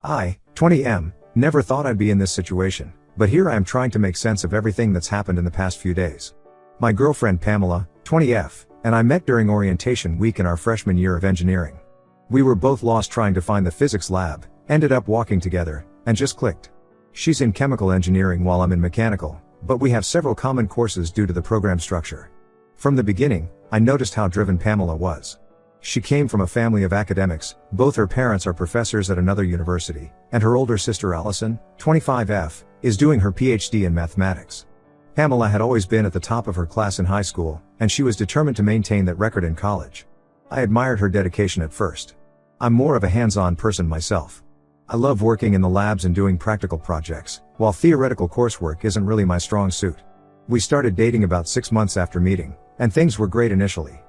I, 20M, never thought I'd be in this situation, but here I am trying to make sense of everything that's happened in the past few days. My girlfriend Pamela, 20F, and I met during orientation week in our freshman year of engineering. We were both lost trying to find the physics lab, ended up walking together, and just clicked. She's in chemical engineering while I'm in mechanical, but we have several common courses due to the program structure. From the beginning, I noticed how driven Pamela was. She came from a family of academics, both her parents are professors at another university, and her older sister Allison, 25F, is doing her PhD in mathematics. Pamela had always been at the top of her class in high school, and she was determined to maintain that record in college. I admired her dedication at first. I'm more of a hands-on person myself. I love working in the labs and doing practical projects, while theoretical coursework isn't really my strong suit. We started dating about 6 months after meeting, and things were great initially.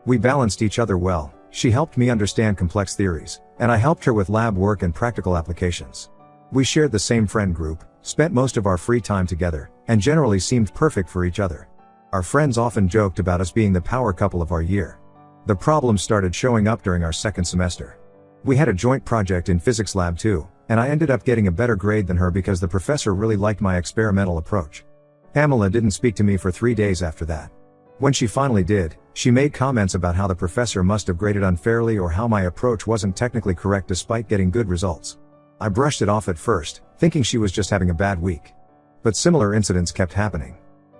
We balanced each other well. She helped me understand complex theories, and I helped her with lab work and practical applications. We shared the same friend group, spent most of our free time together, and generally seemed perfect for each other. Our friends often joked about us being the power couple of our year. The problems started showing up during our second semester. We had a joint project in physics lab too, and I ended up getting a better grade than her because the professor really liked my experimental approach. Pamela didn't speak to me for 3 days after that. When she finally did, she made comments about how the professor must have graded unfairly or how my approach wasn't technically correct despite getting good results. I brushed it off at first, thinking she was just having a bad week. But similar incidents kept happening.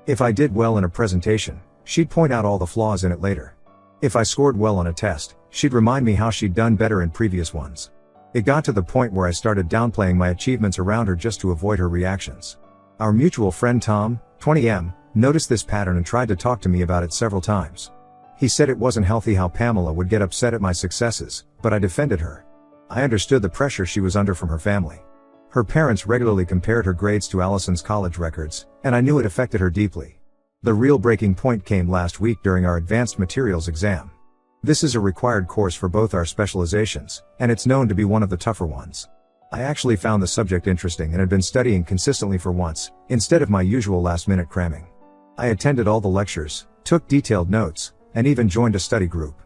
If I did well in a presentation, she'd point out all the flaws in it later. If I scored well on a test, she'd remind me how she'd done better in previous ones. It got to the point where I started downplaying my achievements around her just to avoid her reactions. Our mutual friend Tom, 20M, noticed this pattern and tried to talk to me about it several times. He said it wasn't healthy how Pamela would get upset at my successes, but I defended her. I understood the pressure she was under from her family. Her parents regularly compared her grades to Allison's college records, and I knew it affected her deeply. The real breaking point came last week during our advanced materials exam. This is a required course for both our specializations, and it's known to be one of the tougher ones. I actually found the subject interesting and had been studying consistently for once, instead of my usual last-minute cramming. I attended all the lectures, took detailed notes, and even joined a study group.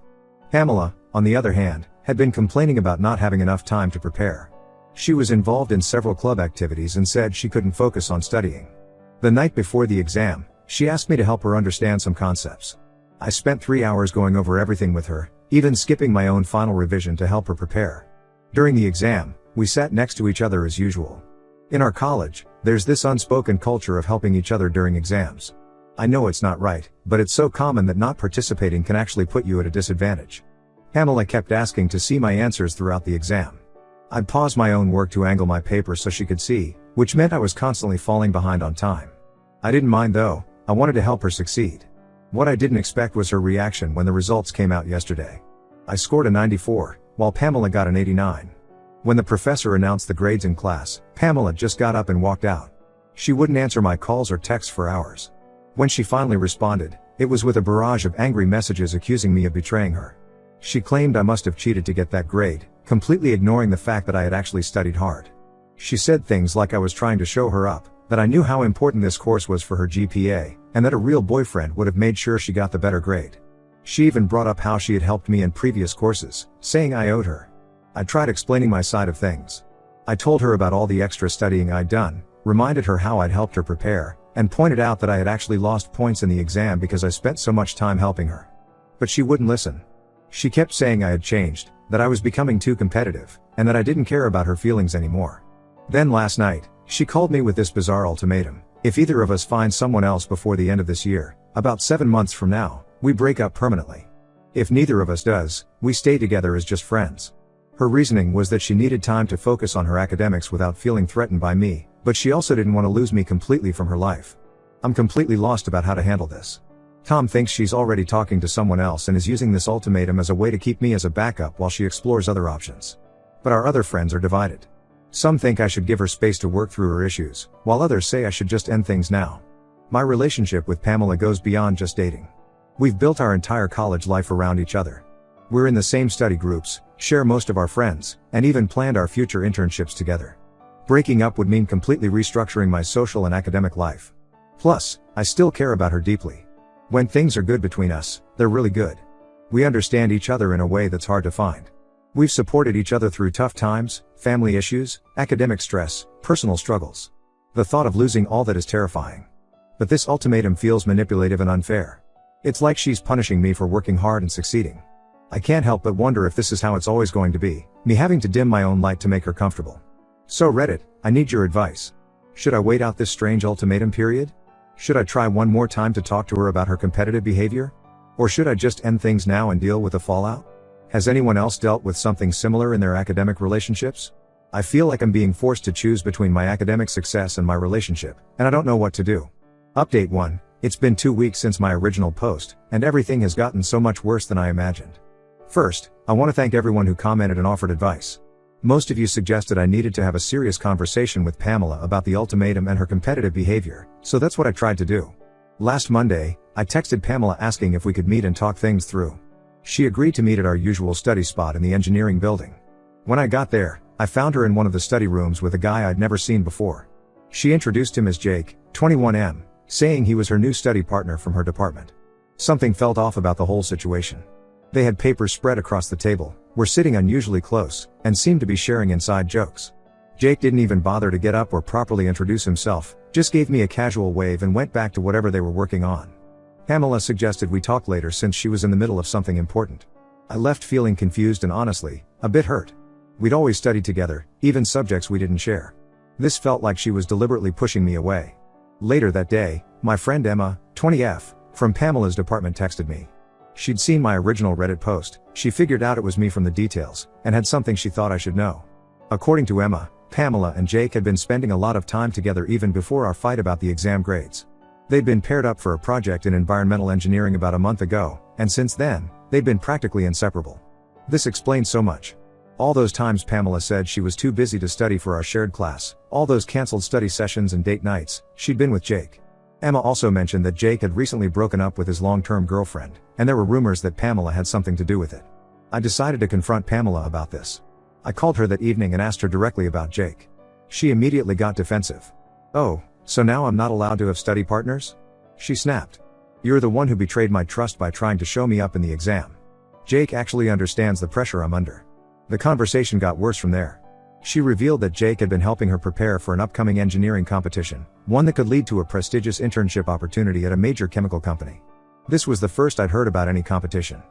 Pamela, on the other hand, had been complaining about not having enough time to prepare. She was involved in several club activities and said she couldn't focus on studying. The night before the exam, she asked me to help her understand some concepts. I spent 3 hours going over everything with her, even skipping my own final revision to help her prepare. During the exam, we sat next to each other as usual. In our college, there's this unspoken culture of helping each other during exams. I know it's not right, but it's so common that not participating can actually put you at a disadvantage. Pamela kept asking to see my answers throughout the exam. I'd pause my own work to angle my paper so she could see, which meant I was constantly falling behind on time. I didn't mind though, I wanted to help her succeed. What I didn't expect was her reaction when the results came out yesterday. I scored a 94, while Pamela got an 89. When the professor announced the grades in class, Pamela just got up and walked out. She wouldn't answer my calls or texts for hours. When she finally responded, it was with a barrage of angry messages accusing me of betraying her. She claimed I must have cheated to get that grade, completely ignoring the fact that I had actually studied hard. She said things like I was trying to show her up, that I knew how important this course was for her GPA, and that a real boyfriend would have made sure she got the better grade. She even brought up how she had helped me in previous courses, saying I owed her. I tried explaining my side of things. I told her about all the extra studying I'd done, reminded her how I'd helped her prepare, and pointed out that I had actually lost points in the exam because I spent so much time helping her. But she wouldn't listen. She kept saying I had changed, that I was becoming too competitive, and that I didn't care about her feelings anymore. Then last night, she called me with this bizarre ultimatum: if either of us finds someone else before the end of this year, about 7 months from now, we break up permanently. If neither of us does, we stay together as just friends. Her reasoning was that she needed time to focus on her academics without feeling threatened by me, but she also didn't want to lose me completely from her life. I'm completely lost about how to handle this. Tom thinks she's already talking to someone else and is using this ultimatum as a way to keep me as a backup while she explores other options. But our other friends are divided. Some think I should give her space to work through her issues, while others say I should just end things now. My relationship with Pamela goes beyond just dating. We've built our entire college life around each other. We're in the same study groups, share most of our friends, and even planned our future internships together. Breaking up would mean completely restructuring my social and academic life. Plus, I still care about her deeply. When things are good between us, they're really good. We understand each other in a way that's hard to find. We've supported each other through tough times, family issues, academic stress, personal struggles. The thought of losing all that is terrifying. But this ultimatum feels manipulative and unfair. It's like she's punishing me for working hard and succeeding. I can't help but wonder if this is how it's always going to be, me having to dim my own light to make her comfortable. So Reddit, I need your advice. Should I wait out this strange ultimatum period? Should I try one more time to talk to her about her competitive behavior? Or should I just end things now and deal with the fallout? Has anyone else dealt with something similar in their academic relationships? I feel like I'm being forced to choose between my academic success and my relationship, and I don't know what to do. Update 1. It's been 2 weeks since my original post, and everything has gotten so much worse than I imagined. First, I want to thank everyone who commented and offered advice. Most of you suggested I needed to have a serious conversation with Pamela about the ultimatum and her competitive behavior, so that's what I tried to do. Last Monday, I texted Pamela asking if we could meet and talk things through. She agreed to meet at our usual study spot in the engineering building. When I got there, I found her in one of the study rooms with a guy I'd never seen before. She introduced him as Jake, 21M, saying he was her new study partner from her department. Something felt off about the whole situation. They had papers spread across the table, were sitting unusually close, and seemed to be sharing inside jokes. Jake didn't even bother to get up or properly introduce himself, just gave me a casual wave and went back to whatever they were working on. Pamela suggested we talk later since she was in the middle of something important. I left feeling confused and honestly, a bit hurt. We'd always studied together, even subjects we didn't share. This felt like she was deliberately pushing me away. Later that day, my friend Emma, 20F, from Pamela's department texted me. She'd seen my original Reddit post, she figured out it was me from the details, and had something she thought I should know. According to Emma, Pamela and Jake had been spending a lot of time together even before our fight about the exam grades. They'd been paired up for a project in environmental engineering about a month ago, and since then, they'd been practically inseparable. This explains so much. All those times Pamela said she was too busy to study for our shared class, all those cancelled study sessions and date nights, she'd been with Jake. Emma also mentioned that Jake had recently broken up with his long-term girlfriend, and there were rumors that Pamela had something to do with it. I decided to confront Pamela about this. I called her that evening and asked her directly about Jake. She immediately got defensive. "Oh, so now I'm not allowed to have study partners?" She snapped. "You're the one who betrayed my trust by trying to show me up in the exam. Jake actually understands the pressure I'm under." The conversation got worse from there. She revealed that Jake had been helping her prepare for an upcoming engineering competition, one that could lead to a prestigious internship opportunity at a major chemical company. This was the first I'd heard about any competition.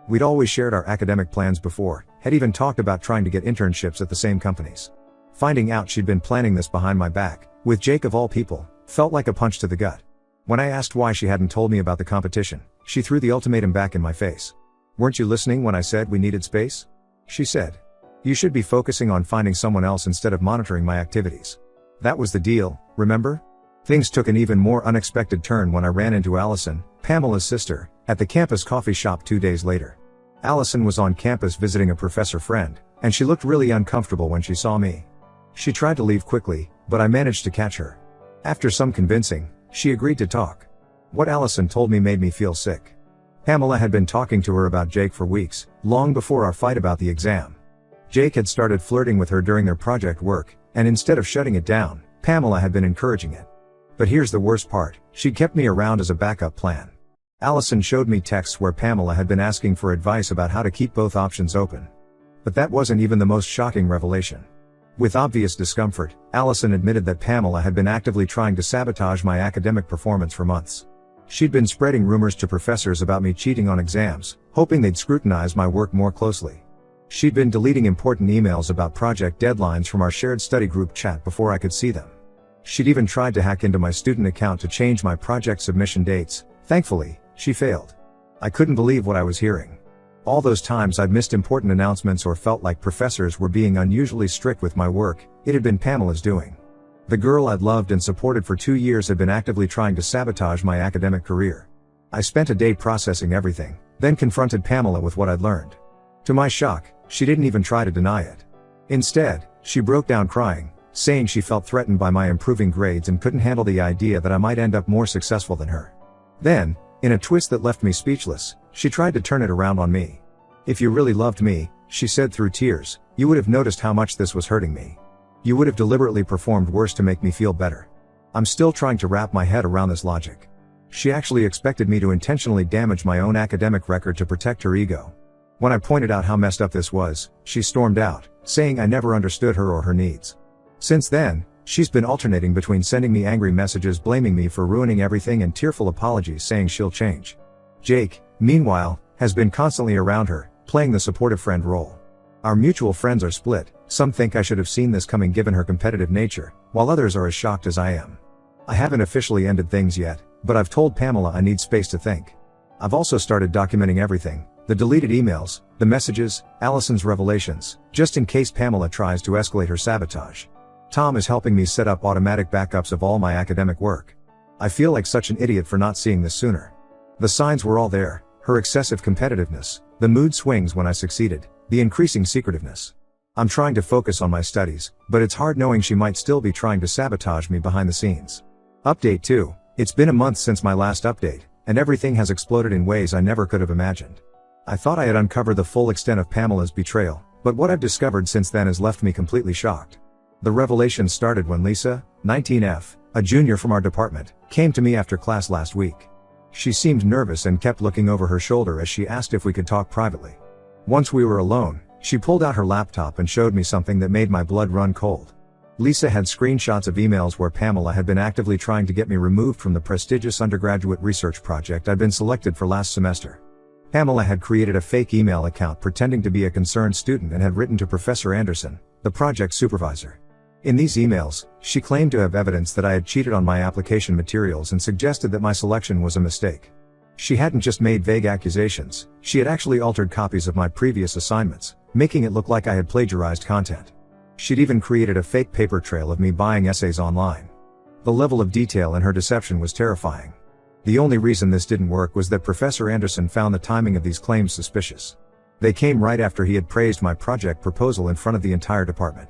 We'd always shared our academic plans before, had even talked about trying to get internships at the same companies. Finding out she'd been planning this behind my back, with Jake of all people, felt like a punch to the gut. When I asked why she hadn't told me about the competition, she threw the ultimatum back in my face. "Weren't you listening when I said we needed space?" she said. "You should be focusing on finding someone else instead of monitoring my activities." That was the deal, remember? Things took an even more unexpected turn when I ran into Allison, Pamela's sister, at the campus coffee shop 2 days later. Allison was on campus visiting a professor friend, and she looked really uncomfortable when she saw me. She tried to leave quickly, but I managed to catch her. After some convincing, she agreed to talk. What Allison told me made me feel sick. Pamela had been talking to her about Jake for weeks, long before our fight about the exam. Jake had started flirting with her during their project work, and instead of shutting it down, Pamela had been encouraging it. But here's the worst part, she'd kept me around as a backup plan. Allison showed me texts where Pamela had been asking for advice about how to keep both options open. But that wasn't even the most shocking revelation. With obvious discomfort, Allison admitted that Pamela had been actively trying to sabotage my academic performance for months. She'd been spreading rumors to professors about me cheating on exams, hoping they'd scrutinize my work more closely. She'd been deleting important emails about project deadlines from our shared study group chat before I could see them. She'd even tried to hack into my student account to change my project submission dates. Thankfully, she failed. I couldn't believe what I was hearing. All those times I'd missed important announcements or felt like professors were being unusually strict with my work, it had been Pamela's doing. The girl I'd loved and supported for 2 years had been actively trying to sabotage my academic career. I spent a day processing everything, then confronted Pamela with what I'd learned. To my shock, she didn't even try to deny it. Instead, she broke down crying, saying she felt threatened by my improving grades and couldn't handle the idea that I might end up more successful than her. Then, in a twist that left me speechless, she tried to turn it around on me. "If you really loved me," she said through tears, "you would have noticed how much this was hurting me. You would have deliberately performed worse to make me feel better." I'm still trying to wrap my head around this logic. She actually expected me to intentionally damage my own academic record to protect her ego. When I pointed out how messed up this was, she stormed out, saying I never understood her or her needs. Since then, she's been alternating between sending me angry messages blaming me for ruining everything and tearful apologies saying she'll change. Jake, meanwhile, has been constantly around her, playing the supportive friend role. Our mutual friends are split. Some think I should have seen this coming given her competitive nature, while others are as shocked as I am. I haven't officially ended things yet, but I've told Pamela I need space to think. I've also started documenting everything, the deleted emails, the messages, Allison's revelations, just in case Pamela tries to escalate her sabotage. Tom is helping me set up automatic backups of all my academic work. I feel like such an idiot for not seeing this sooner. The signs were all there, her excessive competitiveness, the mood swings when I succeeded, the increasing secretiveness. I'm trying to focus on my studies, but it's hard knowing she might still be trying to sabotage me behind the scenes. Update 2. It's been a month since my last update, and everything has exploded in ways I never could have imagined. I thought I had uncovered the full extent of Pamela's betrayal, but what I've discovered since then has left me completely shocked. The revelation started when Lisa, 19F, a junior from our department, came to me after class last week. She seemed nervous and kept looking over her shoulder as she asked if we could talk privately. Once we were alone, she pulled out her laptop and showed me something that made my blood run cold. Lisa had screenshots of emails where Pamela had been actively trying to get me removed from the prestigious undergraduate research project I'd been selected for last semester. Pamela had created a fake email account pretending to be a concerned student and had written to Professor Anderson, the project supervisor. In these emails, she claimed to have evidence that I had cheated on my application materials and suggested that my selection was a mistake. She hadn't just made vague accusations, she had actually altered copies of my previous assignments, making it look like I had plagiarized content. She'd even created a fake paper trail of me buying essays online. The level of detail in her deception was terrifying. The only reason this didn't work was that Professor Anderson found the timing of these claims suspicious. They came right after he had praised my project proposal in front of the entire department.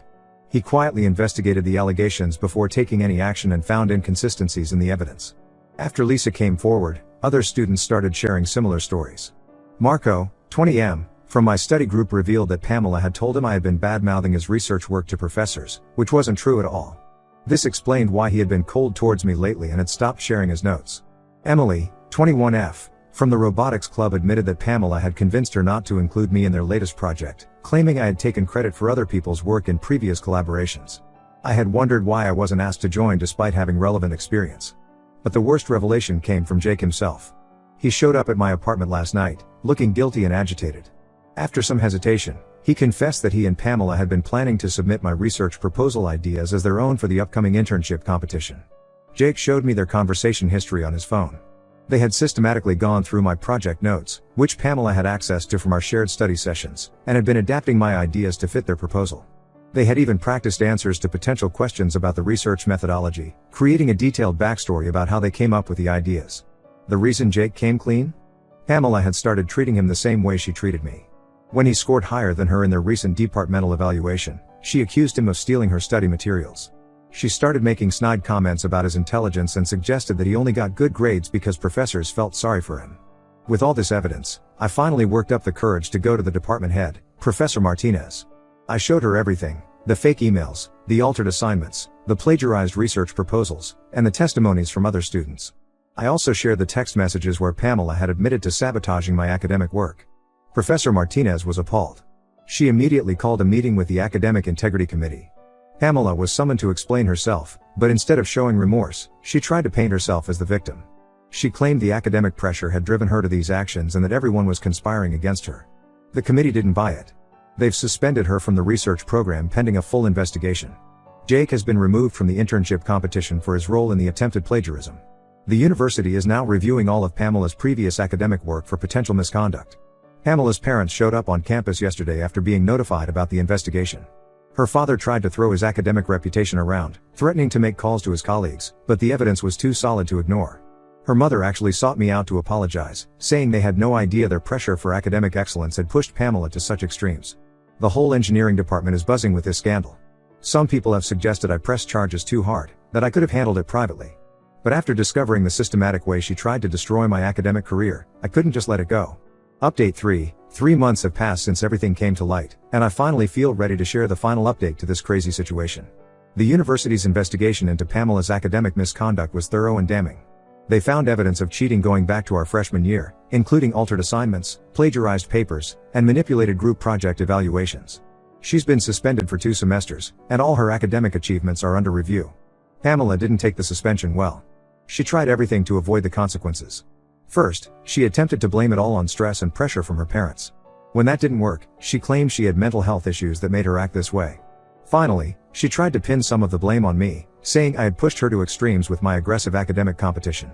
He quietly investigated the allegations before taking any action and found inconsistencies in the evidence. After Lisa came forward, other students started sharing similar stories. Marco, 20M, from my study group revealed that Pamela had told him I had been bad-mouthing his research work to professors, which wasn't true at all. This explained why he had been cold towards me lately and had stopped sharing his notes. Emily, 21F, from the robotics club admitted that Pamela had convinced her not to include me in their latest project, claiming I had taken credit for other people's work in previous collaborations. I had wondered why I wasn't asked to join despite having relevant experience. But the worst revelation came from Jake himself. He showed up at my apartment last night, looking guilty and agitated. After some hesitation, he confessed that he and Pamela had been planning to submit my research proposal ideas as their own for the upcoming internship competition. Jake showed me their conversation history on his phone. They had systematically gone through my project notes, which Pamela had access to from our shared study sessions, and had been adapting my ideas to fit their proposal. They had even practiced answers to potential questions about the research methodology, creating a detailed backstory about how they came up with the ideas. The reason Jake came clean? Pamela had started treating him the same way she treated me. When he scored higher than her in their recent departmental evaluation, she accused him of stealing her study materials. She started making snide comments about his intelligence and suggested that he only got good grades because professors felt sorry for him. With all this evidence, I finally worked up the courage to go to the department head, Professor Martinez. I showed her everything, the fake emails, the altered assignments, the plagiarized research proposals, and the testimonies from other students. I also shared the text messages where Pamela had admitted to sabotaging my academic work. Professor Martinez was appalled. She immediately called a meeting with the Academic Integrity Committee. Pamela was summoned to explain herself, but instead of showing remorse, she tried to paint herself as the victim. She claimed the academic pressure had driven her to these actions and that everyone was conspiring against her. The committee didn't buy it. They've suspended her from the research program pending a full investigation. Jake has been removed from the internship competition for his role in the attempted plagiarism. The university is now reviewing all of Pamela's previous academic work for potential misconduct. Pamela's parents showed up on campus yesterday after being notified about the investigation. Her father tried to throw his academic reputation around, threatening to make calls to his colleagues, but the evidence was too solid to ignore. Her mother actually sought me out to apologize, saying they had no idea their pressure for academic excellence had pushed Pamela to such extremes. The whole engineering department is buzzing with this scandal. Some people have suggested I press charges too hard, that I could have handled it privately. But after discovering the systematic way she tried to destroy my academic career, I couldn't just let it go. Update 3. 3 months have passed since everything came to light, and I finally feel ready to share the final update to this crazy situation. The university's investigation into Pamela's academic misconduct was thorough and damning. They found evidence of cheating going back to our freshman year, including altered assignments, plagiarized papers, and manipulated group project evaluations. She's been suspended for 2 semesters, and all her academic achievements are under review. Pamela didn't take the suspension well. She tried everything to avoid the consequences. First, she attempted to blame it all on stress and pressure from her parents. When that didn't work, she claimed she had mental health issues that made her act this way. Finally, she tried to pin some of the blame on me, saying I had pushed her to extremes with my aggressive academic competition.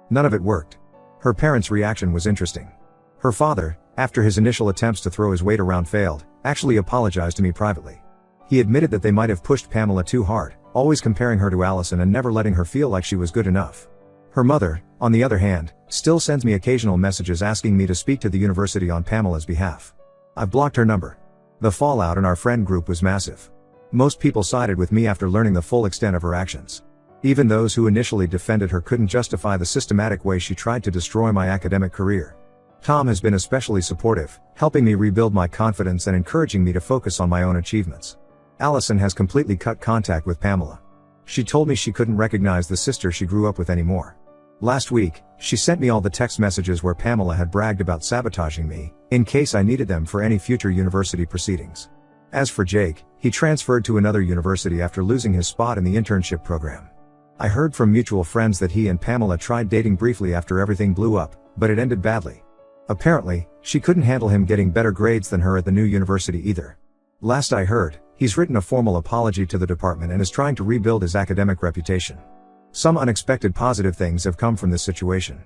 None of it worked. Her parents' reaction was interesting. Her father, after his initial attempts to throw his weight around failed, actually apologized to me privately. He admitted that they might have pushed Pamela too hard, always comparing her to Allison and never letting her feel like she was good enough. Her mother, on the other hand, still sends me occasional messages asking me to speak to the university on Pamela's behalf. I've blocked her number. The fallout in our friend group was massive. Most people sided with me after learning the full extent of her actions. Even those who initially defended her couldn't justify the systematic way she tried to destroy my academic career. Tom has been especially supportive, helping me rebuild my confidence and encouraging me to focus on my own achievements. Allison has completely cut contact with Pamela. She told me she couldn't recognize the sister she grew up with anymore. Last week, she sent me all the text messages where Pamela had bragged about sabotaging me, in case I needed them for any future university proceedings. As for Jake, he transferred to another university after losing his spot in the internship program. I heard from mutual friends that he and Pamela tried dating briefly after everything blew up, but it ended badly. Apparently, she couldn't handle him getting better grades than her at the new university either. Last I heard, he's written a formal apology to the department and is trying to rebuild his academic reputation. Some unexpected positive things have come from this situation.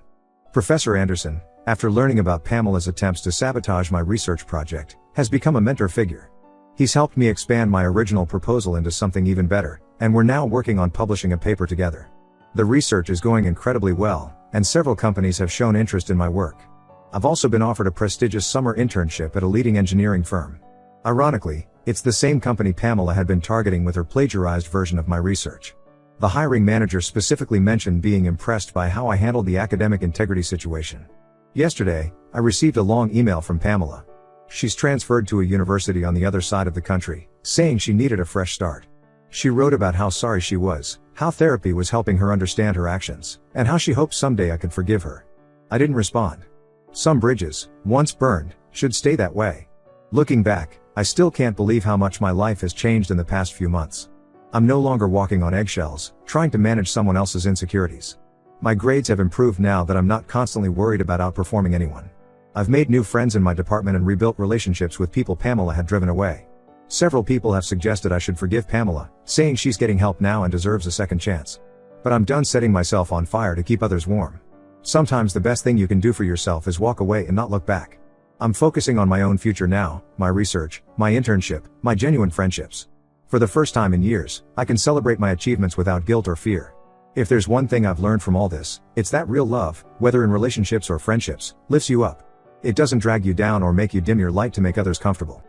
Professor Anderson, after learning about Pamela's attempts to sabotage my research project, has become a mentor figure. He's helped me expand my original proposal into something even better, and we're now working on publishing a paper together. The research is going incredibly well, and several companies have shown interest in my work. I've also been offered a prestigious summer internship at a leading engineering firm. Ironically, it's the same company Pamela had been targeting with her plagiarized version of my research. The hiring manager specifically mentioned being impressed by how I handled the academic integrity situation. Yesterday, I received a long email from Pamela. She's transferred to a university on the other side of the country, saying she needed a fresh start. She wrote about how sorry she was, how therapy was helping her understand her actions, and how she hoped someday I could forgive her. I didn't respond. Some bridges, once burned, should stay that way. Looking back, I still can't believe how much my life has changed in the past few months. I'm no longer walking on eggshells, trying to manage someone else's insecurities. My grades have improved now that I'm not constantly worried about outperforming anyone. I've made new friends in my department and rebuilt relationships with people Pamela had driven away. Several people have suggested I should forgive Pamela, saying she's getting help now and deserves a second chance. But I'm done setting myself on fire to keep others warm. Sometimes the best thing you can do for yourself is walk away and not look back. I'm focusing on my own future now, my research, my internship, my genuine friendships. For the first time in years, I can celebrate my achievements without guilt or fear. If there's one thing I've learned from all this, it's that real love, whether in relationships or friendships, lifts you up. It doesn't drag you down or make you dim your light to make others comfortable.